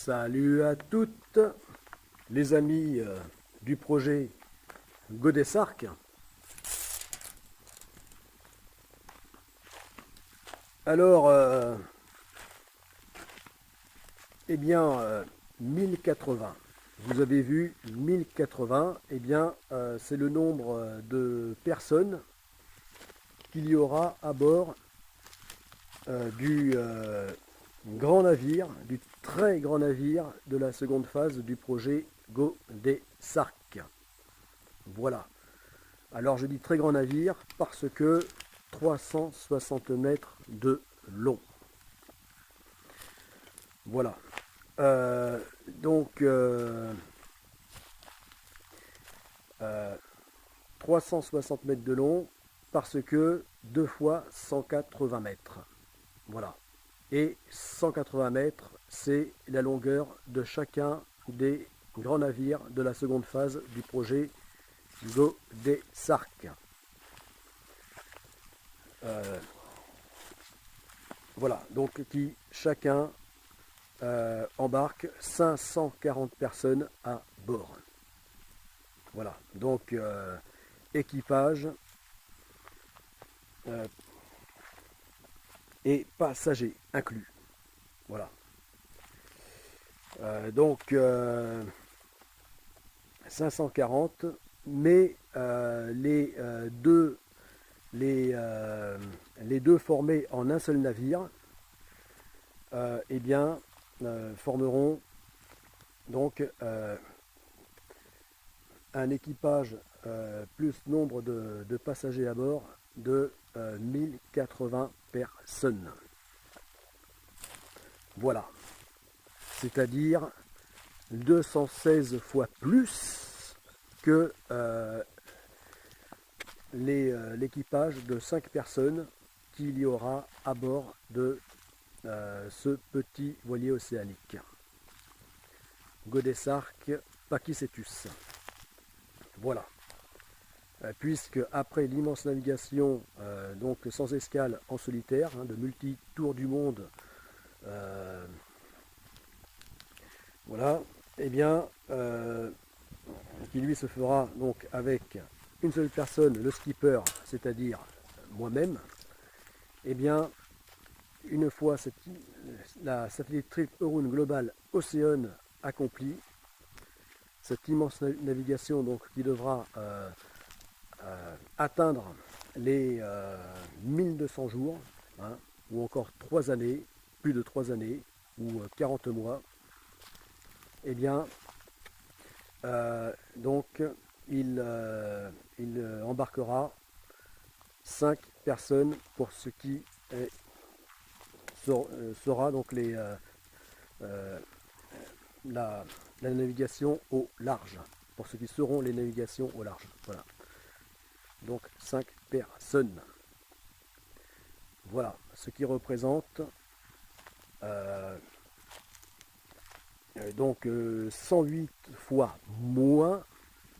Salut à toutes les amis du projet Godessarc. Alors, eh bien, 1080. Vous avez vu 1080, eh bien, c'est le nombre de personnes qu'il y aura à bord du grand navire, du très grand navire de la seconde phase du projet Godessarc. Voilà. Alors je dis très grand navire parce que 360 mètres de long. Voilà. Donc 360 mètres de long parce que 2 fois 180 mètres. Voilà. Et 180 mètres, c'est la longueur de chacun des grands navires de la seconde phase du projet Godessarc. Voilà, donc qui chacun embarque 540 personnes à bord. Voilà, donc équipage et passagers inclus. Voilà. Donc 540, mais les deux formés en un seul navire, eh bien, formeront donc un équipage plus nombre de passagers à bord de 1080 personnes. Voilà. C'est-à-dire 216 fois plus que l'équipage de 5 personnes qu'il y aura à bord de ce petit voilier océanique. Godessarc Pakicetus. Voilà. Puisque après l'immense navigation, donc sans escale en solitaire, de multi-tours du monde, voilà, eh bien, qui lui se fera donc avec une seule personne, le skipper, c'est-à-dire moi-même, eh bien, une fois la satellite trip Euroon Global Océan accomplie, cette immense navigation donc qui devra atteindre les 1200 jours, ou encore 3 années, plus de 3 années, ou 40 mois, eh bien, donc il embarquera 5 personnes pour ce qui sera donc la navigation au large, pour ce qui seront les navigations au large. Voilà. Donc 5 personnes. Voilà, ce qui représente donc 108 fois moins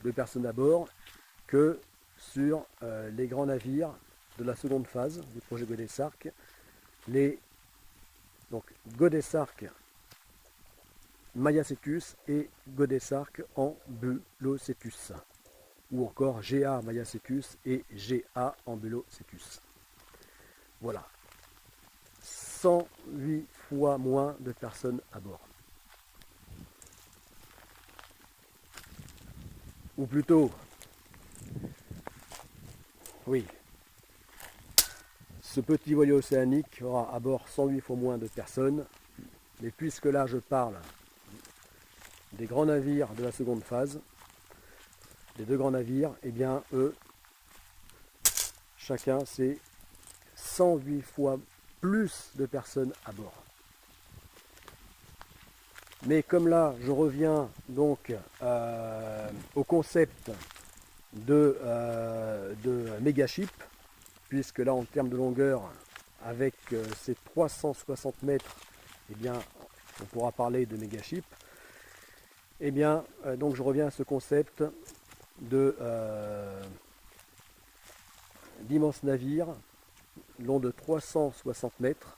de personnes à bord que sur les grands navires de la seconde phase du projet Godessarc, donc Godessarc Mayacetus et Godessarc Ambulocetus, ou encore GA Mayacetus et GA Ambulocetus. Voilà, 108 fois moins de personnes à bord. Ou plutôt, oui, ce petit voilier océanique aura à bord 108 fois moins de personnes, mais puisque là je parle des grands navires de la seconde phase, les deux grands navires, eh bien eux, chacun c'est 108 fois plus de personnes à bord. Mais comme là je reviens donc au concept de Megaship, puisque là en termes de longueur, avec ces 360 mètres, eh bien on pourra parler de Megaship. Eh bien, donc je reviens à ce concept d'immenses navires long de 360 mètres,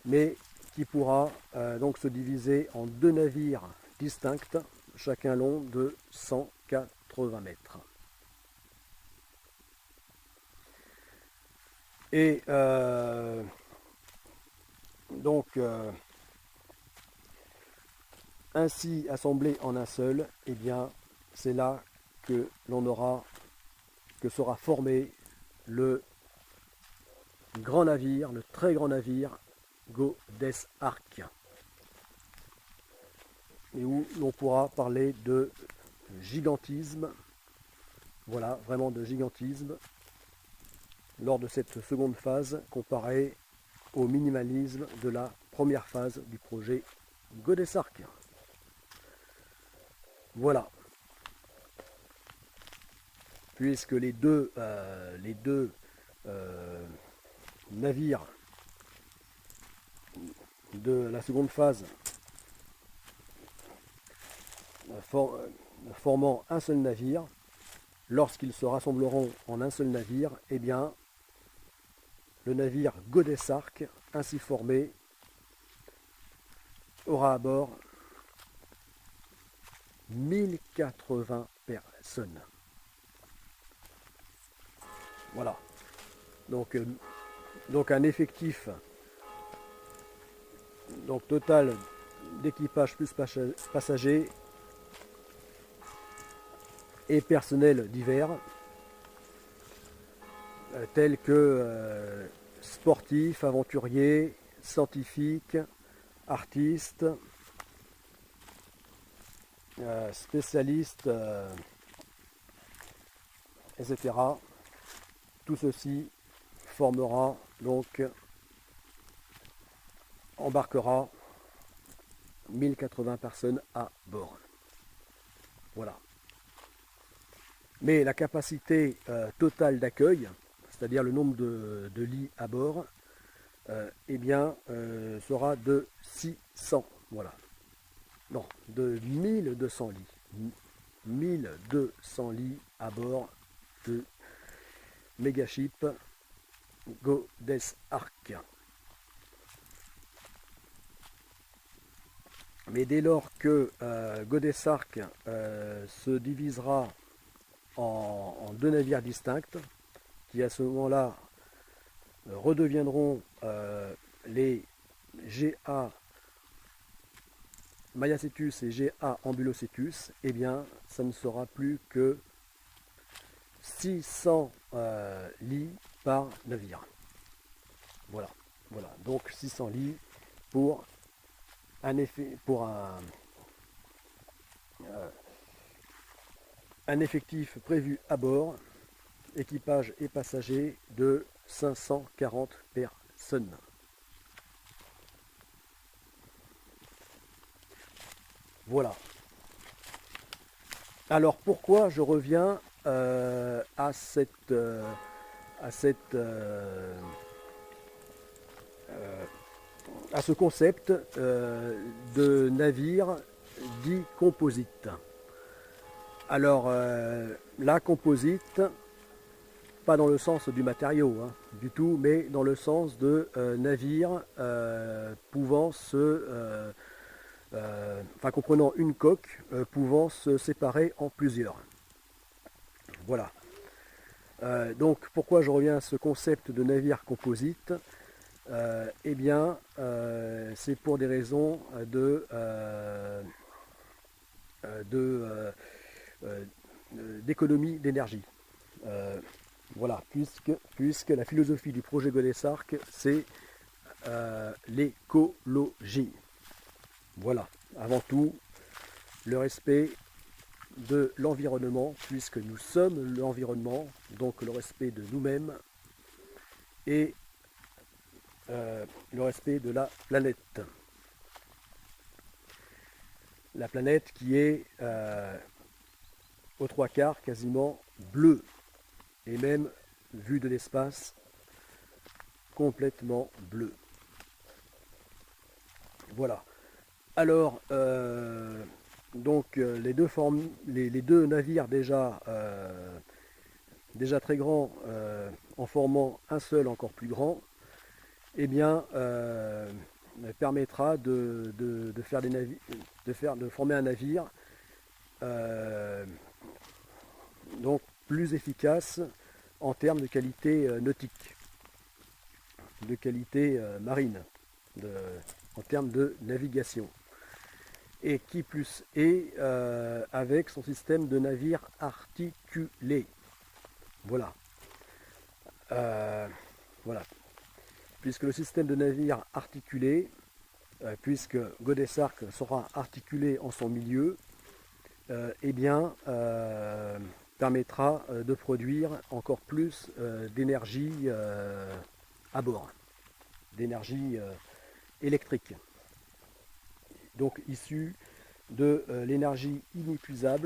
mais qui pourra donc se diviser en 2 navires distincts, chacun long de 180 mètres. Et donc ainsi assemblé en un seul, eh bien c'est là que sera formé le grand navire, le très grand navire Godess Ark, et où l'on pourra parler de gigantisme, voilà, vraiment de gigantisme, lors de cette seconde phase comparée au minimalisme de la première phase du projet Godess Ark. Voilà. Puisque les deux navires de la seconde phase formant un seul navire, lorsqu'ils se rassembleront en un seul navire, eh bien, le navire Godess Ark, ainsi formé, aura à bord 1080 personnes. Voilà. Donc un effectif total d'équipage plus passagers et personnel divers, tels que sportifs, aventuriers, scientifiques, artistes, spécialistes, etc. Tout ceci embarquera 1080 personnes à bord. Voilà. Mais la capacité totale d'accueil, c'est-à-dire le nombre de lits à bord, eh bien, sera de 600. Voilà. Non, de 1200 lits. 1200 lits à bord de Megaship Godess Ark. Mais dès lors que Godess Ark se divisera en 2 navires distincts, qui à ce moment-là redeviendront les GA Mayacetus et GA Ambulocetus, eh bien, ça ne sera plus que 600 lits par navire. Voilà, voilà. Donc 600 lits pour un effectif prévu à bord, équipage et passagers de 540 personnes. Voilà. Alors pourquoi je reviens à ce concept de navire dit composite. Alors la composite, pas dans le sens du matériau du tout, mais dans le sens de navire pouvant comprenant une coque, pouvant se séparer en plusieurs. Voilà. Donc pourquoi je reviens à ce concept de navire composite? Eh bien, c'est pour des raisons d'économie d'énergie. Voilà, puisque la philosophie du projet Godess Ark, c'est l'écologie. Voilà, avant tout, le respect de l'environnement, puisque nous sommes l'environnement, donc le respect de nous-mêmes et le respect de la planète. La planète qui est aux 3/4 quasiment bleue, et même vue de l'espace complètement bleue. Voilà. Alors, donc les deux navires déjà très grands, en formant un seul encore plus grand, eh bien, permettra de former un navire donc plus efficace en termes de qualité nautique, de qualité marine, en termes de navigation. Et qui plus est avec son système de navire articulé. Voilà. Voilà. Puisque le système de navire articulé, puisque Godessark sera articulé en son milieu, eh bien, permettra de produire encore plus d'énergie à bord, d'énergie électrique. Donc issue de l'énergie inépuisable